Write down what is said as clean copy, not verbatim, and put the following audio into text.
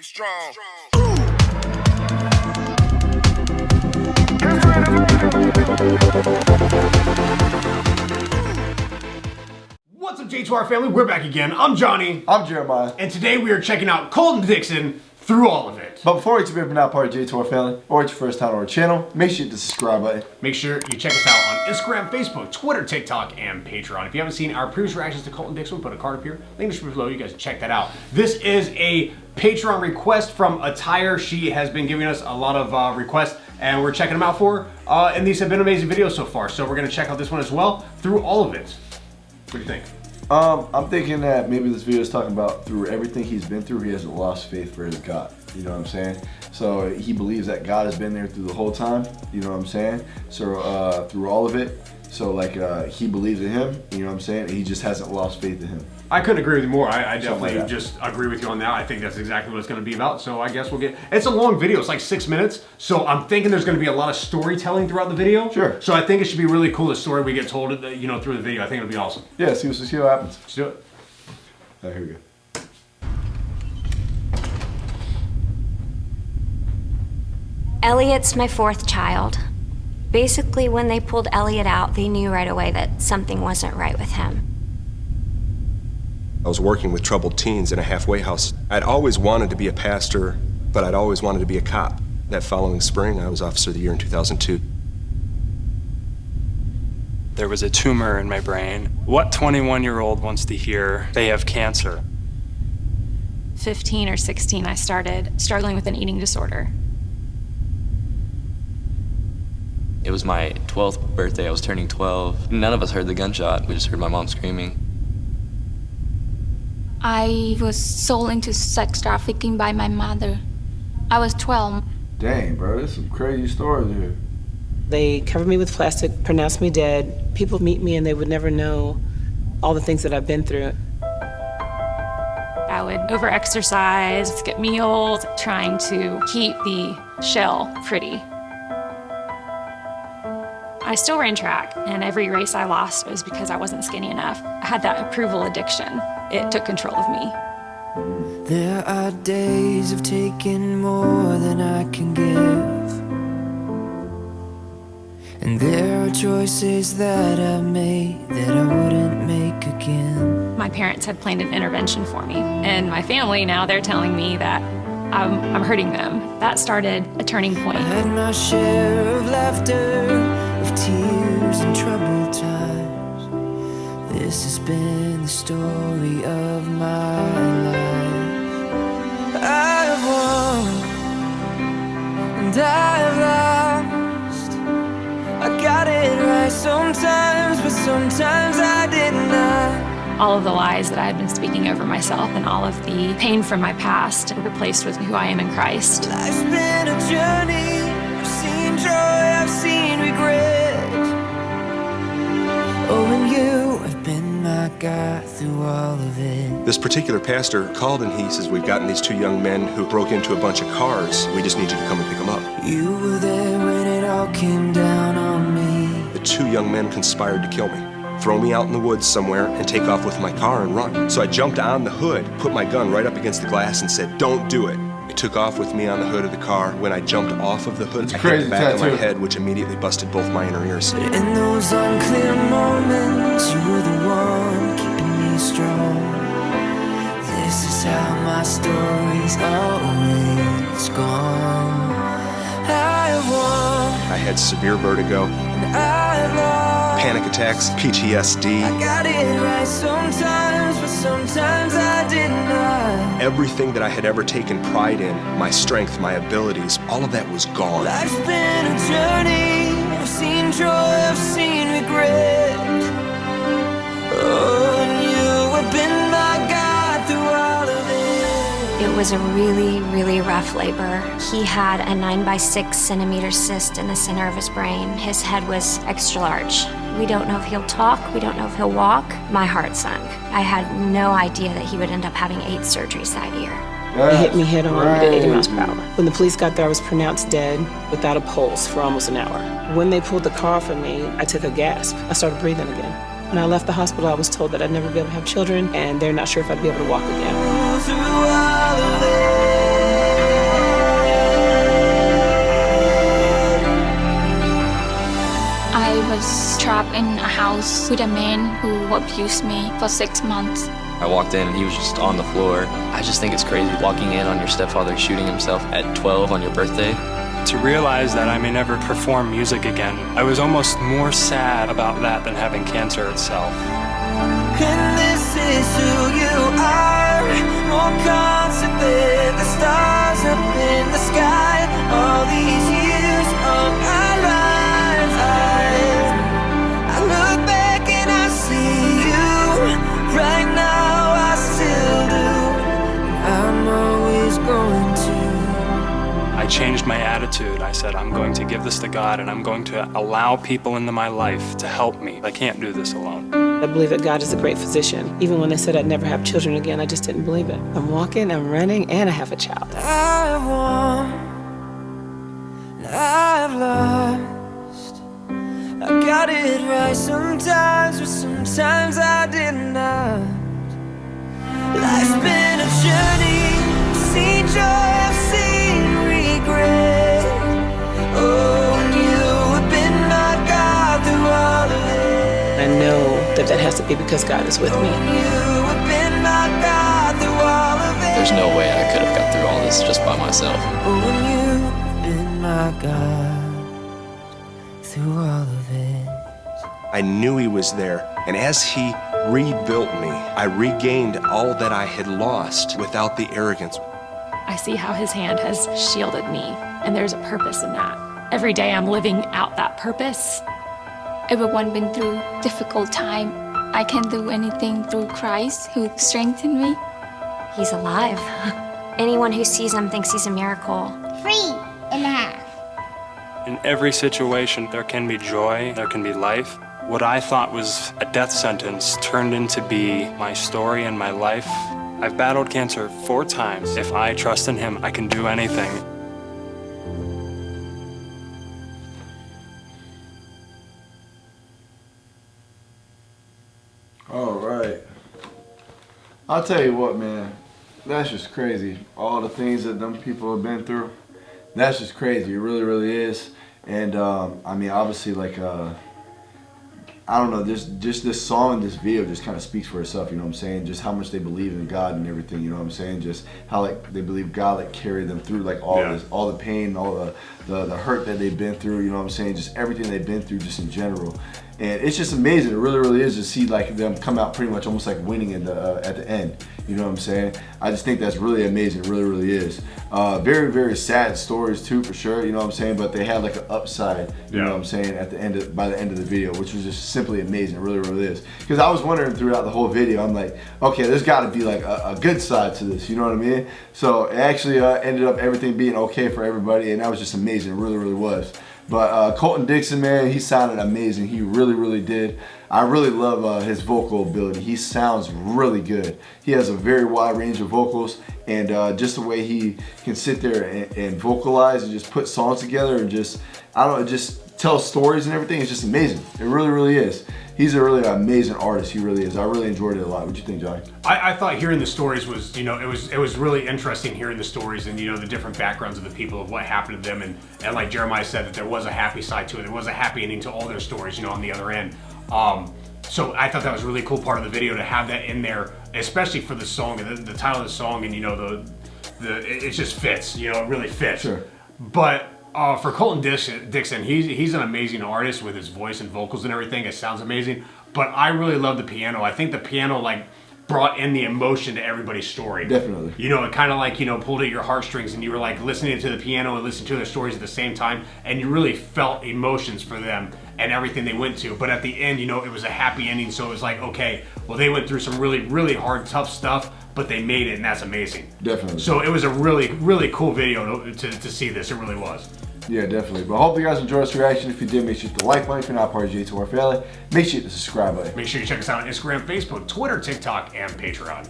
Be strong. What's up, J2R family? We're back again. I'm Johnny. I'm Jeremiah. And today we are checking out Colton Dixon through all of it. But before you're not part of J2R family, or it's your first time on our channel, make sure you hit the subscribe button. Make sure you check us out on Instagram, Facebook, Twitter, TikTok, and Patreon. If you haven't seen our previous reactions to Colton Dixon, we'll put a card up here. Link in the description below. You guys check that out. This is a Patreon request from Attire. She has been giving us a lot of requests, and we're checking them out for her. And these have been amazing videos so far, so we're going to check out this one as well through all of it. What do you think? I'm thinking that maybe this video is talking about through everything he's been through, he hasn't lost faith for his God. You know what I'm saying? So he believes that God has been there through the whole time. You know what I'm saying? So through all of it. So like he believes in him. You know what I'm saying? And he just hasn't lost faith in him. I couldn't agree with you more. I definitely like just agree with you on that. I think that's exactly what it's going to be about. So I guess we'll get. It's a long video. It's like 6 minutes. So I'm thinking there's going to be a lot of storytelling throughout the video. Sure. So I think it should be really cool, the story we get told, you know, through the video. I think it'll be awesome. Yeah. See what happens. Let's do it. All right, here we go. Elliot's my fourth child. Basically, when they pulled Elliot out, they knew right away that something wasn't right with him. I was working with troubled teens in a halfway house. I'd always wanted to be a pastor, but I'd always wanted to be a cop. That following spring, I was Officer of the Year in 2002. There was a tumor in my brain. What 21-year-old wants to hear they have cancer? 15 or 16, I started struggling with an eating disorder. It was my 12th birthday. I was turning 12. None of us heard the gunshot. We just heard my mom screaming. I was sold into sex trafficking by my mother. I was 12. Dang, bro, there's some crazy stories here. They covered me with plastic, pronounced me dead. People meet me and they would never know all the things that I've been through. I would over-exercise, skip meals, trying to keep the shell pretty. I still ran track, and every race I lost was because I wasn't skinny enough. I had that approval addiction. It took control of me. There are days of taking more than I can give, and there are choices that I've made that I wouldn't make again. My parents had planned an intervention for me, and my family now, they're telling me that I'm hurting them. That started a turning point. I had my share of laughter, of tears and troubled times. This has been the story of my life. I've won and I've lost. I got it right sometimes, but sometimes I did not. All of the lies that I had been speaking over myself and all of the pain from my past were replaced with who I am in Christ. Life's been a journey. I've seen joy, I've seen regret. Oh, and you have been my God through all of it. This particular pastor called and he says, we've gotten these two young men who broke into a bunch of cars. We just need you to come and pick them up. You were there when it all came down on me. The two young men conspired to kill me, throw me out in the woods somewhere, and take off with my car and run. So I jumped on the hood, put my gun right up against the glass and said, don't do it. They took off with me on the hood of the car. When I jumped off of the hood, I hit the back of my head, which immediately busted both my inner ears. But in those unclear moments, you were the one keeping me strong. This is how my story's always gone. I won, I had severe vertigo, and I lost. panic attacks, PTSD. I got it right sometimes, but sometimes I did not. Everything that I had ever taken pride in, my strength, my abilities, all of that was gone. Life's been a journey. I've seen joy, I've seen regret. Oh, and you have been my God through all of it. It was a really, really rough labor. He had a 9 by 6 centimeter cyst in the center of his brain. His head was extra large. We don't know if he'll talk, we don't know if he'll walk. My heart sunk. I had no idea that he would end up having 8 surgeries that year. It hit me head on at 80 miles per hour. When the police got there, I was pronounced dead without a pulse for almost an hour. When they pulled the car from me, I took a gasp. I started breathing again. When I left the hospital, I was told that I'd never be able to have children, and they're not sure if I'd be able to walk again. Through all of it. house with a man who abused me for 6 months. I walked in and he was just on the floor. I just think it's crazy walking in on your stepfather shooting himself at 12 on your birthday. To realize that I may never perform music again, I was almost more sad about that than having cancer itself. And this is who you are, more constant than the stars up in the sky. All these years of our lives, I look back and I see you. Right now I still do. I'm always going to. I changed my attitude. I said, I'm going to give this to God and I'm going to allow people into my life to help me. I can't do this alone. I believe that God is a great physician. Even when they said I'd never have children again, I just didn't believe it. I'm walking, I'm running, and I have a child. I've won, I've lost. I got it right sometimes, but sometimes I did not. Life's been a journey, seen joy, I've seen regret. Oh, and you have been my God through all of it. I know that has to be because God is with me. There's no way I could have got through all this just by myself. You've been my God through all of it. I knew he was there, and as he rebuilt me, I regained all that I had lost without the arrogance. I see how his hand has shielded me, and there's a purpose in that. Every day I'm living out that purpose. Everyone been through difficult time. I can do anything through Christ who strengthened me. He's alive. Anyone who sees him thinks he's a miracle. 3.5. In every situation, there can be joy, there can be life. What I thought was a death sentence turned into be my story and my life. I've battled cancer 4 times. If I trust in him, I can do anything. All right. I'll tell you what, man. That's just crazy. All the things that them people have been through. That's just crazy. It really, really is. And I mean, obviously, like, I don't know, just this song and this video just kind of speaks for itself, you know what I'm saying? Just how much they believe in God and everything, you know what I'm saying? Just how, like, they believe God, like, carried them through, like, all this, all the pain, all the hurt that they've been through, you know what I'm saying? Just everything they've been through just in general. And it's just amazing. It really, really is to see, like, them come out pretty much almost like winning at the end. You know what I'm saying? I just think that's really amazing. It really, really is. Very, very sad stories too, for sure. You know what I'm saying? But they had like an upside. You know what I'm saying? At the end, by the end of the video, which was just simply amazing. It really, really is. Because I was wondering throughout the whole video, I'm like, okay, there's got to be like a good side to this. You know what I mean? So it actually ended up everything being okay for everybody, and that was just amazing. It really, really was. But Colton Dixon, man, he sounded amazing. He really, really did. I really love his vocal ability. He sounds really good. He has a very wide range of vocals, and just the way he can sit there and vocalize and just put songs together and just, I don't know, just tell stories and everything. It's just amazing. It really, really is. He's a really amazing artist. He really is. I really enjoyed it a lot. What do you think, Johnny? I thought hearing the stories was, you know, it was really interesting hearing the stories and, you know, the different backgrounds of the people of what happened to them, and like Jeremiah said, that there was a happy side to it. There was a happy ending to all their stories, you know, on the other end. So I thought that was a really cool part of the video to have that in there, especially for the song, the title of the song, and, you know, it just fits, you know, it really fits. Sure. But for Colton Dixon, he's an amazing artist with his voice and vocals and everything. It sounds amazing. But I really love the piano. I think the piano, like, brought in the emotion to everybody's story. Definitely. You know, it kind of like, you know, pulled at your heartstrings, and you were like listening to the piano and listening to their stories at the same time, and you really felt emotions for them and everything they went to. But at the end, you know, it was a happy ending, so it was like, okay, well, they went through some really, really hard, tough stuff, but they made it, and that's amazing. Definitely. So it was a really, really cool video to see this. It really was. Yeah, definitely. But I hope you guys enjoyed this reaction. If you did, make sure you hit the like button. If you're not part of J2R family, make sure you hit the subscribe button. Make sure you check us out on Instagram, Facebook, Twitter, TikTok, and Patreon.